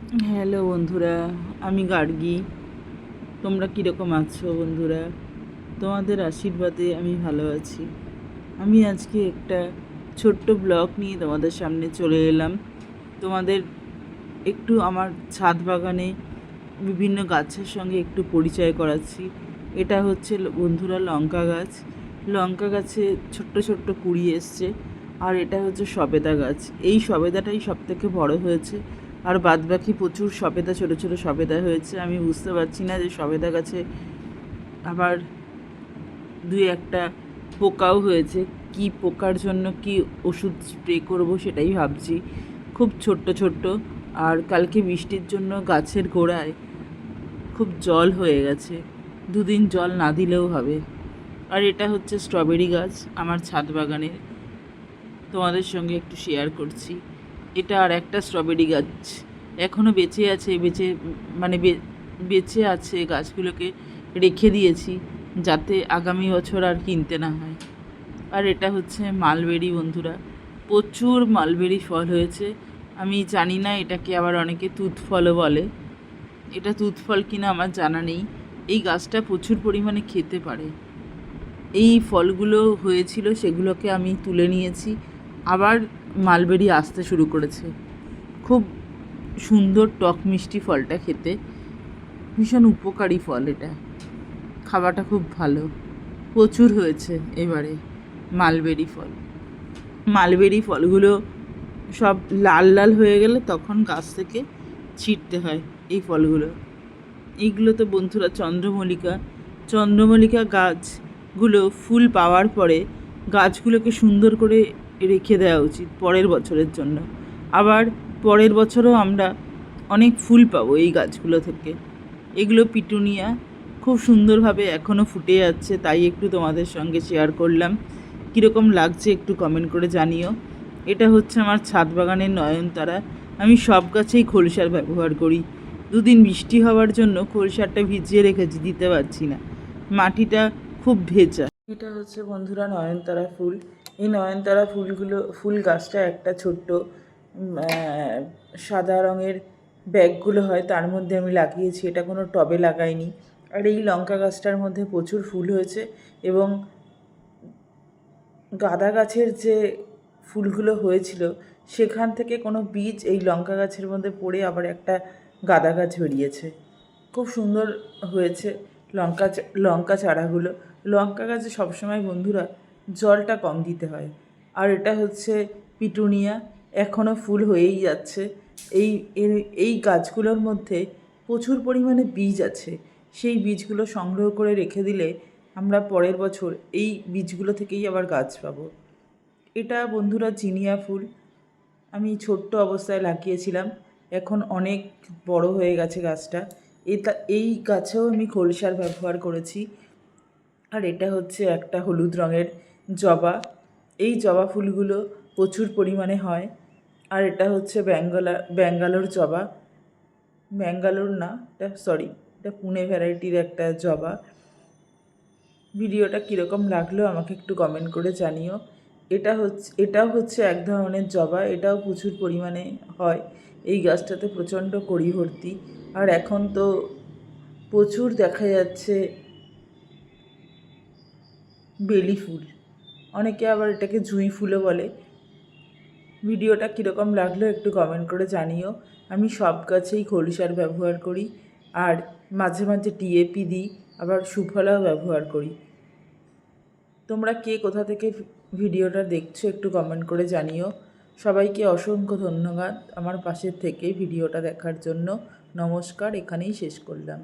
Hello বন্ধুরা, আমি গার্গী। তোমরা কীরকম আছো বন্ধুরা? তোমাদের আশীর্বাদে আমি ভালো আছি। আমি আজকে একটা ছোট্ট ব্লগ নিয়ে তোমাদের সামনে চলে এলাম। তোমাদের একটু আমার ছাদ বাগানে বিভিন্ন গাছের সঙ্গে একটু পরিচয় করাচ্ছি। এটা হচ্ছে বন্ধুরা লঙ্কা গাছ। লঙ্কা গাছে ছোট্ট ছোট্ট কুঁড়ি এসছে। আর এটা হচ্ছে সবেদা গাছ। এই সবেদাটাই সবথেকে বড় হয়েছে, আর বাদবাকি প্রচুর সবেদা, ছোটো ছোটো সবেদা হয়েছে। আমি বুঝতে পারছি না যে সবেদা গাছে আবার দুই একটা পোকাও হয়েছে। কি পোকার জন্য কি ওষুধ স্প্রে করব সেটাই ভাবছি। খুব ছোট্ট ছোট্ট, আর কালকে বৃষ্টির জন্য গাছের গোড়ায় খুব জল হয়ে গেছে। দুদিন জল না দিলেও হবে। আর এটা হচ্ছে স্ট্রবেরি গাছ আমার ছাদ বাগানের, তোমাদের সঙ্গে একটু শেয়ার করছি। এটা আর একটা স্ট্রবেরি গাছ এখনও বেঁচে আছে, বেঁচে আছে। গাছগুলোকে রেখে দিয়েছি যাতে আগামী বছর আর কিনতে না হয়। আর এটা হচ্ছে মালবেরি বন্ধুরা, প্রচুর মালবেরি ফল হয়েছে। আমি জানি না এটাকে আবার অনেকে তুত ফলও বলে। এটা তুত ফল কিনা আমার জানা নেই। এই গাছটা প্রচুর পরিমাণে খেতে পারে। এই ফলগুলো হয়েছিল, সেগুলোকে আমি তুলে নিয়েছি। আবার মালবেরি আসতে শুরু করেছে। খুব সুন্দর টক মিষ্টি ফলটা খেতে, ভীষণ উপকারী ফল। এটা খাওয়াটা খুব ভালো। প্রচুর হয়েছে এবারে মালবেরি ফল। মালবেরি ফলগুলো সব লাল লাল হয়ে গেলে তখন গাছ থেকে ছিঁড়তে হয় এই ফলগুলো। এইগুলো তো বন্ধুরা চন্দ্রমল্লিকা গাছগুলো ফুল পাওয়ার পরে গাছগুলোকে সুন্দর করে রেখে দেওয়া উচিত পরের বছরের জন্য। আবার পরের বছরও আমরা অনেক ফুল পাবো এই গাছগুলো থেকে। এগুলো পিটুনিয়া, খুব সুন্দরভাবে এখনও ফুটে যাচ্ছে, তাই একটু তোমাদের সঙ্গে শেয়ার করলাম। কীরকম লাগছে একটু কমেন্ট করে জানিও। এটা হচ্ছে আমার ছাদ বাগানের নয়নতারা। আমি সব গাছেই খোল সার ব্যবহার করি। দুদিন বৃষ্টি হওয়ার জন্য খোল সারটা ভিজিয়ে রেখেছি, দিতে পারছি না, মাটিটা খুব ভেজা। এটা হচ্ছে বন্ধুরা নয়নতারা ফুল। এই নয়নতারা ফুল গাছটা একটা ছোট্ট সাদা রঙের ব্যাগগুলো হয় তার মধ্যে আমি লাগিয়েছি, এটা কোনো টবে লাগাইনি। আর এই লঙ্কা গাছটার মধ্যে প্রচুর ফুল হয়েছে, এবং গাঁদা গাছের যে ফুলগুলো হয়েছিল সেখান থেকে কোনো বীজ এই লঙ্কা গাছের মধ্যে পড়ে আবার একটা গাঁদা গাছ বেরিয়েছে। খুব সুন্দর হয়েছে লঙ্কা চারাগুলো। লঙ্কা গাছে সবসময় বন্ধুরা জলটা কম দিতে হয়। আর এটা হচ্ছে পিটুনিয়া, এখনও ফুল হয়েই যাচ্ছে। এই এই গাছগুলোর মধ্যে প্রচুর পরিমাণে বীজ আছে। সেই বীজগুলো সংগ্রহ করে রেখে দিলে আমরা পরের বছর এই বীজগুলো থেকেই আবার গাছ পাবো। এটা বন্ধুরা জিনিয়া ফুল, আমি ছোট্ট অবস্থায় লাগিয়েছিলাম, এখন অনেক বড় হয়ে গেছে গাছটা। এই গাছেও আমি খোল সার ব্যবহার করেছি। আর এটা হচ্ছে একটা হলুদ রঙের জবা। এই জবা ফুলগুলো প্রচুর পরিমাণে হয়। আর এটা হচ্ছে ব্যাঙ্গালোর জবা। ব্যাঙ্গালোর না, এটা পুনে ভ্যারাইটির একটা জবা। ভিডিওটা কীরকম লাগলো আমাকে একটু কমেন্ট করে জানিও। এটাও হচ্ছে এক ধরনের জবা, এটাও প্রচুর পরিমাণে হয়। এই গাছটাতে প্রচণ্ড কড়ি ভর্তি। আর এখন তো প্রচুর দেখা যাচ্ছে বেলি ফুল, অনেকে আবার এটাকে জুঁই ফুলও বলে। ভিডিওটা কীরকম লাগলো একটু কমেন্ট করে জানিও। আমি সব গাছেই খোল সার ব্যবহার করি, আর মাঝে মাঝে টিএপি দিই, আবার সুফলাও ব্যবহার করি। তোমরা কে কোথা থেকে ভিডিওটা দেখছো একটু কমেন্ট করে জানিও। সবাইকে অসংখ্য ধন্যবাদ আমার পাশের থেকে ভিডিওটা দেখার জন্য। নমস্কার, এখানেই শেষ করলাম।